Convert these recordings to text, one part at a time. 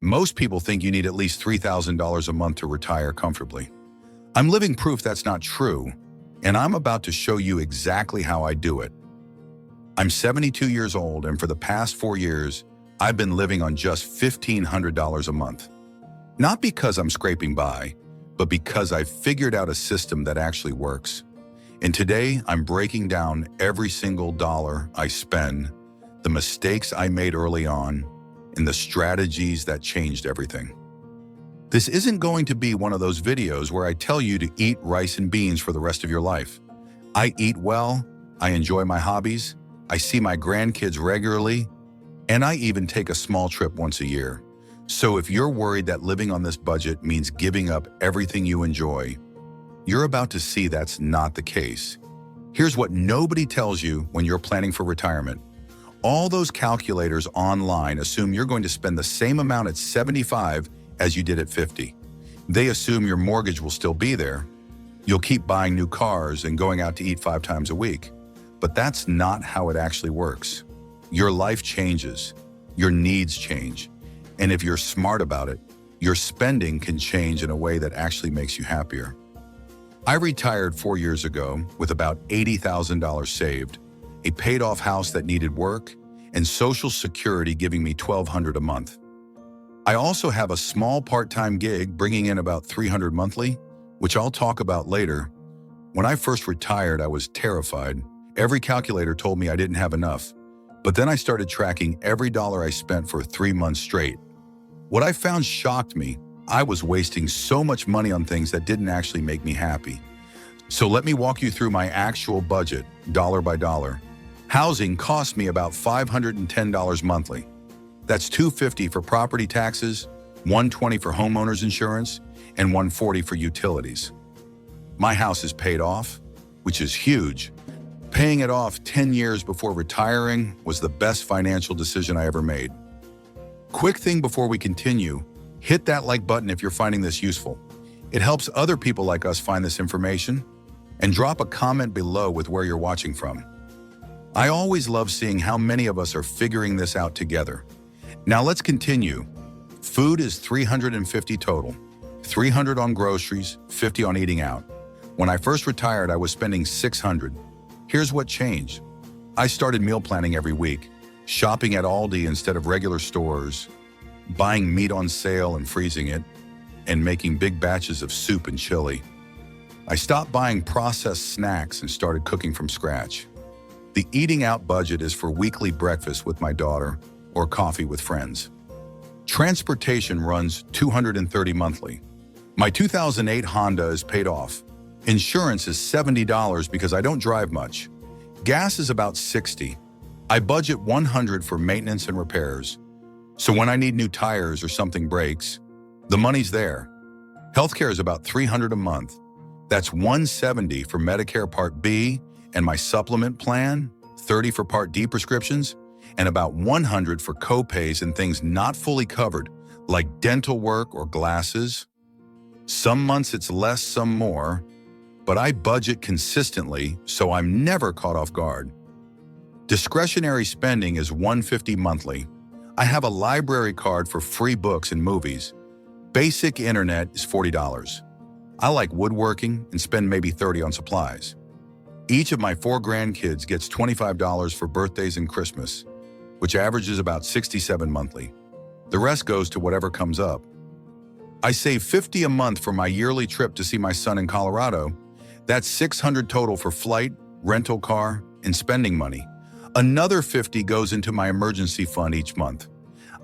Most people think you need at least $3,000 a month to retire comfortably. I'm living proof that's not true, and I'm about to show you exactly how I do it. I'm 72 years old, and for the past 4 years, I've been living on just $1,500 a month. Not because I'm scraping by, but because I've figured out a system that actually works. And today, I'm breaking down every single dollar I spend, the mistakes I made early on, and the strategies that changed everything. This isn't going to be one of those videos where I tell you to eat rice and beans for the rest of your life. I eat well, I enjoy my hobbies, I see my grandkids regularly, and I even take a small trip once a year. So if you're worried that living on this budget means giving up everything you enjoy, you're about to see that's not the case. Here's what nobody tells you when you're planning for retirement. All those calculators online assume you're going to spend the same amount at 75 as you did at 50. They assume your mortgage will still be there. You'll keep buying new cars and going out to eat 5 times a week. But that's not how it actually works. Your life changes, your needs change, and if you're smart about it, your spending can change in a way that actually makes you happier. I retired 4 years ago with about $80,000 saved, a paid-off house that needed work, and Social Security giving me $1,200 a month. I also have a small part-time gig bringing in about $300 monthly, which I'll talk about later. When I first retired, I was terrified. Every calculator told me I didn't have enough, but then I started tracking every dollar I spent for 3 months straight. What I found shocked me. I was wasting so much money on things that didn't actually make me happy. So let me walk you through my actual budget, dollar by dollar. Housing cost me about $510 monthly. That's $250 for property taxes, $120 for homeowners insurance, and $140 for utilities. My house is paid off, which is huge. Paying it off 10 years before retiring was the best financial decision I ever made. Quick thing before we continue, hit that like button if you're finding this useful. It helps other people like us find this information, and drop a comment below with where you're watching from. I always love seeing how many of us are figuring this out together. Now let's continue. Food is $350 total, $300 on groceries, $50 on eating out. When I first retired, I was spending $600. Here's what changed. I started meal planning every week, shopping at Aldi instead of regular stores, buying meat on sale and freezing it, and making big batches of soup and chili. I stopped buying processed snacks and started cooking from scratch. The eating out budget is for weekly breakfast with my daughter or coffee with friends. Transportation runs $230 monthly. My 2008 Honda is paid off. Insurance is $70 because I don't drive much. Gas is about $60. I budget $100 for maintenance and repairs. So when I need new tires or something breaks, the money's there. Healthcare is about $300 a month. That's $170 for Medicare Part B and my supplement plan, $30 for Part D prescriptions, and about $100 for co-pays and things not fully covered, like dental work or glasses. Some months it's less, some more, but I budget consistently, so I'm never caught off guard. Discretionary spending is $150 monthly. I have a library card for free books and movies. Basic internet is $40. I like woodworking and spend maybe $30 on supplies. Each of my 4 grandkids gets $25 for birthdays and Christmas, which averages about $67 monthly. The rest goes to whatever comes up. I save $50 a month for my yearly trip to see my son in Colorado. That's $600 total for flight, rental car, and spending money. Another $50 goes into my emergency fund each month.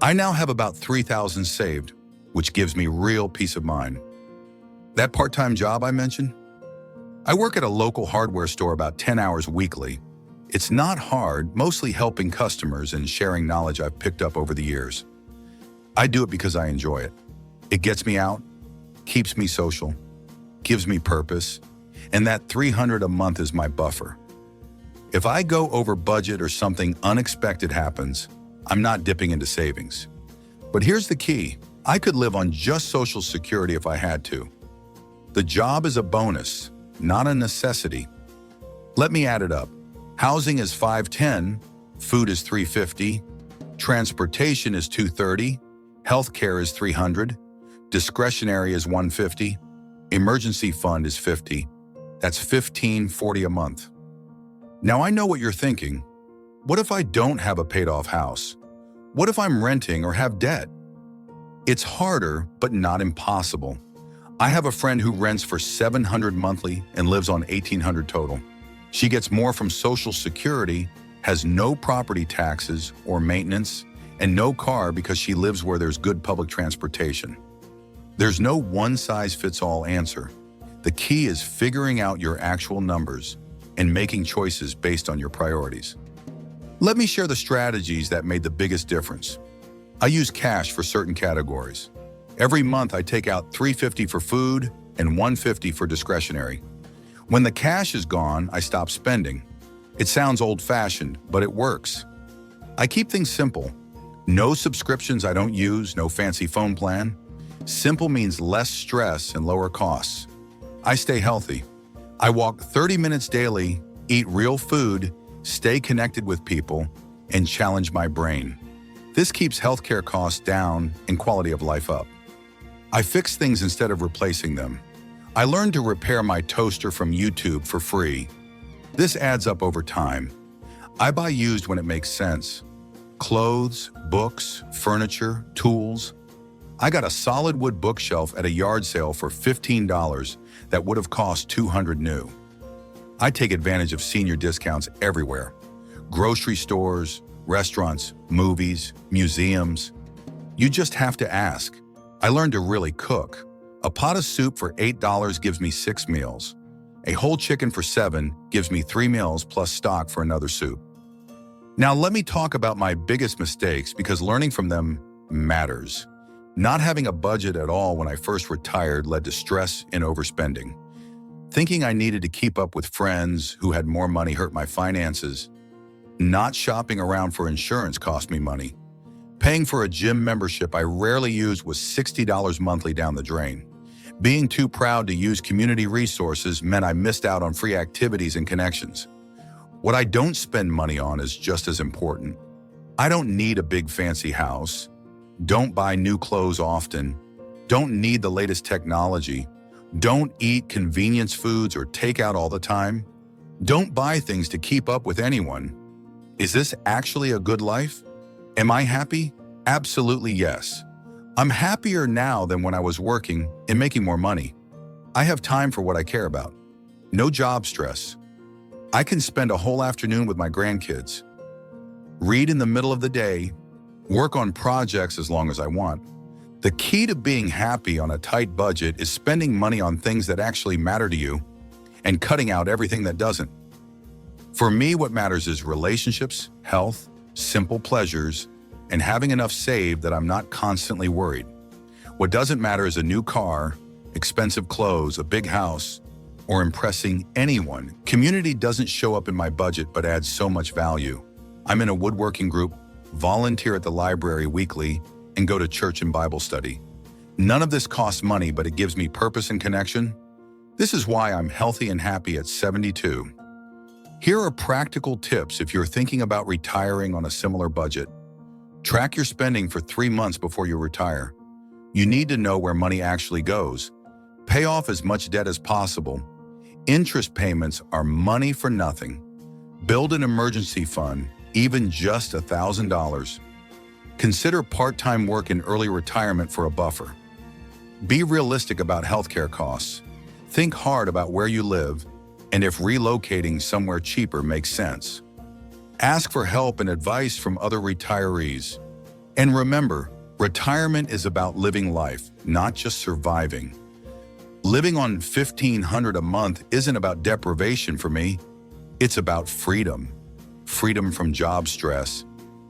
I now have about $3,000 saved, which gives me real peace of mind. That part-time job I mentioned? I work at a local hardware store about 10 hours weekly. It's not hard, mostly helping customers and sharing knowledge I've picked up over the years. I do it because I enjoy it. It gets me out, keeps me social, gives me purpose, and that $300 a month is my buffer. If I go over budget or something unexpected happens, I'm not dipping into savings. But here's the key. I could live on just Social Security if I had to. The job is a bonus, not a necessity. Let me add it up. Housing is $510, food is $350, transportation is $230, Healthcare is $300, discretionary is $150, emergency fund is $50. That's $1,540 a month. Now I know what you're thinking. What if I don't have a paid-off house? What if I'm renting or have debt? It's harder, but not impossible. I have a friend who rents for $700 monthly and lives on $1,800 total. She gets more from Social Security, has no property taxes or maintenance, and no car because she lives where there's good public transportation. There's no one-size-fits-all answer. The key is figuring out your actual numbers and making choices based on your priorities. Let me share the strategies that made the biggest difference. I use cash for certain categories. Every month I take out $350 for food and $150 for discretionary. When the cash is gone, I stop spending. It sounds old-fashioned, but it works. I keep things simple. No subscriptions I don't use, no fancy phone plan. Simple means less stress and lower costs. I stay healthy. I walk 30 minutes daily, eat real food, stay connected with people, and challenge my brain. This keeps healthcare costs down and quality of life up. I fix things instead of replacing them. I learned to repair my toaster from YouTube for free. This adds up over time. I buy used when it makes sense. Clothes, books, furniture, tools. I got a solid wood bookshelf at a yard sale for $15 that would have cost $200 new. I take advantage of senior discounts everywhere. Grocery stores, restaurants, movies, museums. You just have to ask. I learned to really cook. A pot of soup for $8 gives me 6 meals. A whole chicken for $7 gives me 3 meals plus stock for another soup. Now let me talk about my biggest mistakes because learning from them matters. Not having a budget at all when I first retired led to stress and overspending. Thinking I needed to keep up with friends who had more money hurt my finances. Not shopping around for insurance cost me money. Paying for a gym membership I rarely used was $60 monthly down the drain. Being too proud to use community resources meant I missed out on free activities and connections. What I don't spend money on is just as important. I don't need a big fancy house. Don't buy new clothes often. Don't need the latest technology. Don't eat convenience foods or takeout all the time. Don't buy things to keep up with anyone. Is this actually a good life? Am I happy? Absolutely yes. I'm happier now than when I was working and making more money. I have time for what I care about. No job stress. I can spend a whole afternoon with my grandkids. Read in the middle of the day. Work on projects as long as I want. The key to being happy on a tight budget is spending money on things that actually matter to you and cutting out everything that doesn't. For me, what matters is relationships, health, simple pleasures, and having enough saved that I'm not constantly worried. What doesn't matter is a new car, expensive clothes, a big house, or impressing anyone. Community doesn't show up in my budget but adds so much value. I'm in a woodworking group, volunteer at the library weekly, and go to church and Bible study. None of this costs money, but it gives me purpose and connection. This is why I'm healthy and happy at 72. Here are practical tips if you're thinking about retiring on a similar budget. Track your spending for 3 months before you retire. You need to know where money actually goes. Pay off as much debt as possible. Interest payments are money for nothing. Build an emergency fund, even just $1,000. Consider part-time work in early retirement for a buffer. Be realistic about healthcare costs. Think hard about where you live and if relocating somewhere cheaper makes sense. Ask for help and advice from other retirees. And remember, retirement is about living life, not just surviving. Living on $1,500 a month isn't about deprivation for me. It's about freedom. Freedom from job stress.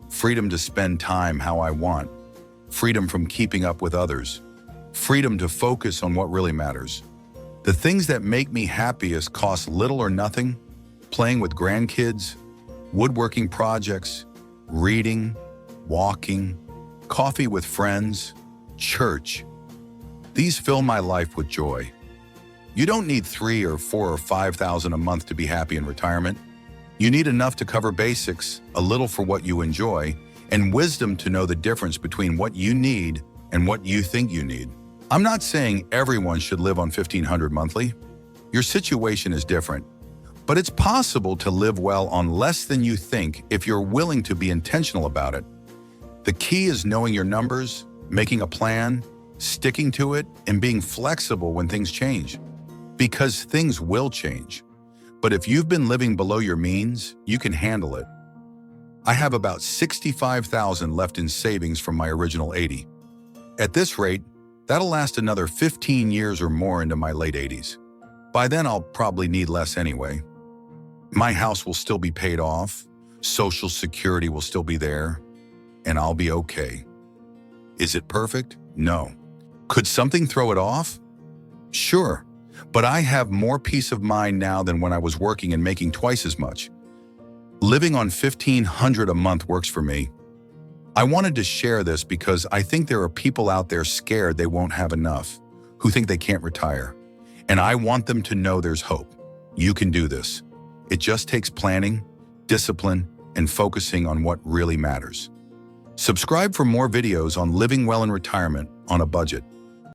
Freedom to spend time how I want. Freedom from keeping up with others. Freedom to focus on what really matters. The things that make me happiest cost little or nothing. Playing with grandkids, woodworking projects, reading, walking, coffee with friends, church. These fill my life with joy. You don't need $3,000 or $4,000 or $5,000 a month to be happy in retirement. You need enough to cover basics, a little for what you enjoy, and wisdom to know the difference between what you need and what you think you need. I'm not saying everyone should live on $1,500 monthly. Your situation is different, but it's possible to live well on less than you think if you're willing to be intentional about it. The key is knowing your numbers, making a plan, sticking to it, and being flexible when things change. Because things will change. But if you've been living below your means, you can handle it. I have about $65,000 left in savings from my original 80. At this rate, that'll last another 15 years or more into my late 80s. By then, I'll probably need less anyway. My house will still be paid off, Social Security will still be there, and I'll be okay. Is it perfect? No. Could something throw it off? Sure, but I have more peace of mind now than when I was working and making twice as much. Living on $1,500 a month works for me. I wanted to share this because I think there are people out there scared they won't have enough, who think they can't retire. And I want them to know there's hope. You can do this. It just takes planning, discipline, and focusing on what really matters. Subscribe for more videos on living well in retirement on a budget.